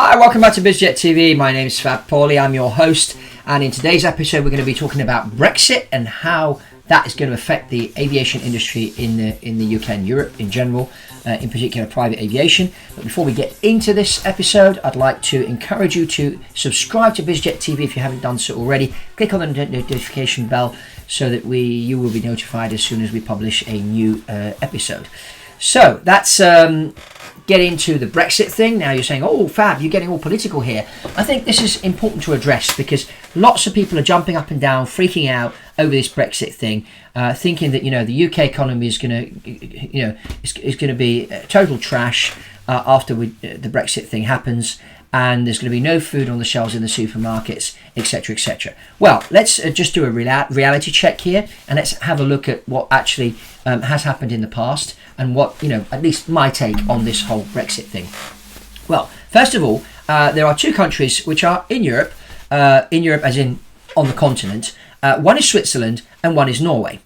Hi, welcome back to Biz Jet TV. My name is Fab Poli. I'm your host, and in today's episode, we're going to be talking about Brexit and how that is going to affect the aviation industry in the UK and Europe in general, in particular private aviation. But before we get into this episode, I'd like to encourage you to subscribe to Biz Jet TV if you haven't done so already. Click on the notification bell so that you will be notified as soon as we publish a new episode. So that's get into the Brexit thing. Now you're saying, oh, Fab, you're getting all political here. I think this is important to address because lots of people are jumping up and down, freaking out over this Brexit thing, thinking that the UK economy is going to is going to be total trash after the Brexit thing happens, and there's going to be no food on the shelves in the supermarkets, etc., etc. Well, let's just do a reality check here, and let's have a look at what actually has happened in the past and what, at least my take on this whole Brexit thing. Well, first of all, there are two countries which are in Europe as in on the continent. One is Switzerland and one is Norway.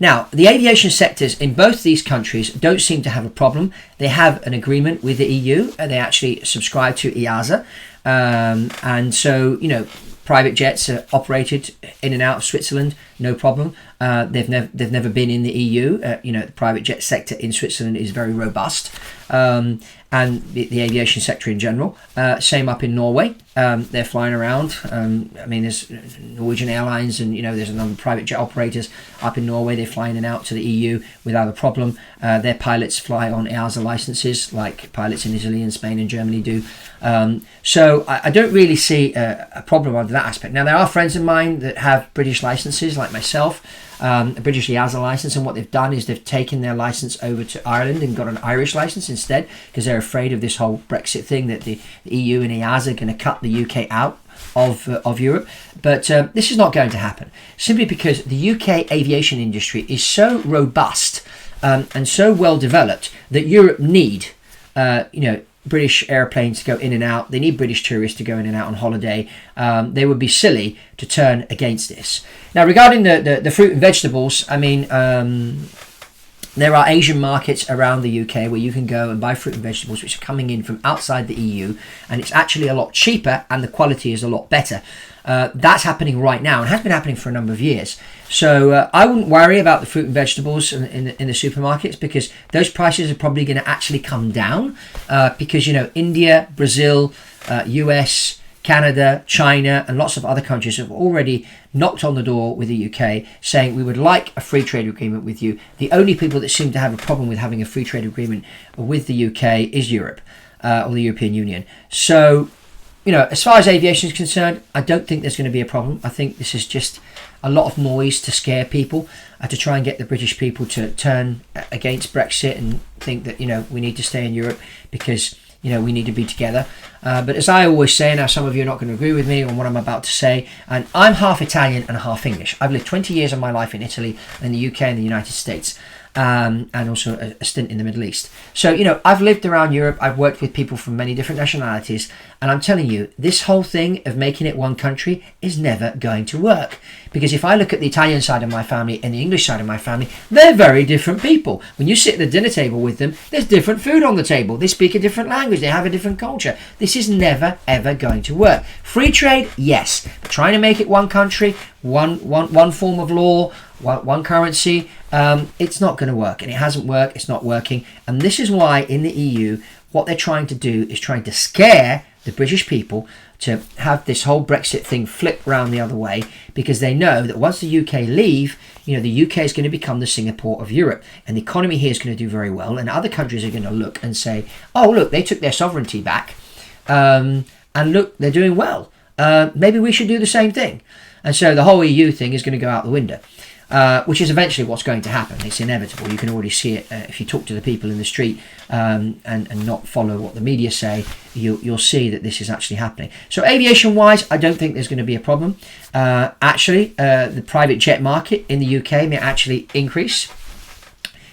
Now, the aviation sectors in both these countries don't seem to have a problem. They have an agreement with the EU, and they actually subscribe to EASA. And so, private jets are operated in and out of Switzerland, no problem. They've never been in the EU. The private jet sector in Switzerland is very robust. And the aviation sector in general. Same up in Norway. They're flying around. There's Norwegian Airlines and, there's a number of private jet operators up in Norway. They're flying in and out to the EU without a problem. Their pilots fly on EASA licenses like pilots in Italy and Spain and Germany do. So I don't really see a problem under that aspect. Now, there are friends of mine that have British licenses like myself, a British EASA license, and what they've done is they've taken their license over to Ireland and got an Irish license instead because they're afraid of this whole Brexit thing that the EU and EASA are going to cut the UK out of Europe. But this is not going to happen simply because the UK aviation industry is so robust and so well developed that Europe need British airplanes to go in and out. They need British tourists to go in and out on holiday. They would be silly to turn against this. Now, regarding the fruit and vegetables, there are Asian markets around the UK where you can go and buy fruit and vegetables which are coming in from outside the EU, and it's actually a lot cheaper and the quality is a lot better. That's happening right now and has been happening for a number of years. So I wouldn't worry about the fruit and vegetables in the supermarkets because those prices are probably going to actually come down because, India, Brazil, US, Canada, China, and lots of other countries have already knocked on the door with the UK saying we would like a free trade agreement with you. The only people that seem to have a problem with having a free trade agreement with the UK is Europe or the European Union. So, as far as aviation is concerned, I don't think there's going to be a problem. I think this is just a lot of noise to scare people, to try and get the British people to turn against Brexit and think that, we need to stay in Europe because, we need to be together. But as I always say, now some of you are not going to agree with me on what I'm about to say, and I'm half Italian and half English. I've lived 20 years of my life in Italy and the UK and the United States. And also a stint in the Middle East. So, I've lived around Europe. I've worked with people from many different nationalities. And I'm telling you, this whole thing of making it one country is never going to work. Because if I look at the Italian side of my family and the English side of my family, they're very different people. When you sit at the dinner table with them, there's different food on the table. They speak a different language. They have a different culture. This is never, ever going to work. Free trade, yes. But trying to make it one country, one form of law, one currency, it's not going to work, and it hasn't worked. It's not working, and this is why in the EU what they're trying to do is trying to scare the British people to have this whole Brexit thing flip round the other way, because they know that once the UK leave, the UK is going to become the Singapore of Europe, and the economy here is going to do very well, and other countries are going to look and say, oh look, they took their sovereignty back, and look, they're doing well. Maybe we should do the same thing. And so the whole EU thing is going to go out the window. Which is eventually what's going to happen. It's inevitable. You can already see it if you talk to the people in the street and not follow what the media say. You'll see that this is actually happening. So aviation-wise, I don't think there's going to be a problem. The private jet market in the UK may actually increase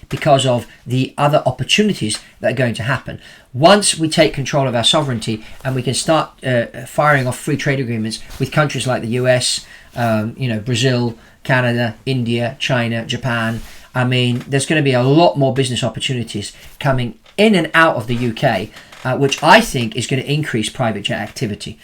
because of the other opportunities that are going to happen. Once we take control of our sovereignty and we can start firing off free trade agreements with countries like the US, Brazil, Canada, India, China, Japan, there's going to be a lot more business opportunities coming in and out of the UK which I think is going to increase private jet activity.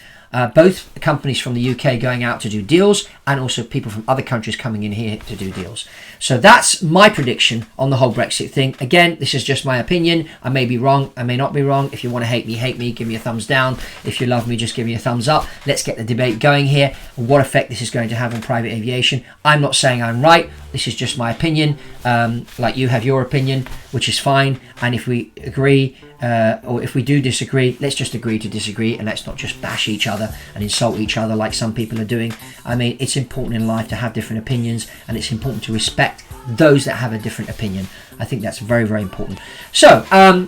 Both companies from the UK going out to do deals, and also people from other countries coming in here to do deals. So that's my prediction on the whole Brexit thing. Again, this is just my opinion. I may be wrong, I may not be wrong. If you want to hate me, give me a thumbs down. If you love me, just give me a thumbs up. Let's get the debate going here. What effect this is going to have on private aviation. I'm not saying I'm right. This is just my opinion. Like you have your opinion, which is fine. And if we agree, or if we do disagree, let's just agree to disagree, and let's not just bash each other and insult each other like some people are doing. I mean, it's important in life to have different opinions, and it's important to respect those that have a different opinion. I think that's very, very important. So,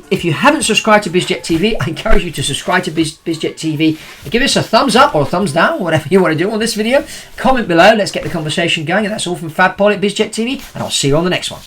if you haven't subscribed to Biz Jet TV, I encourage you to subscribe to Biz Jet TV. Give us a thumbs up or a thumbs down, whatever you want to do on this video. Comment below. Let's get the conversation going. And that's all from Fab Poli at Biz Jet TV, and I'll see you on the next one.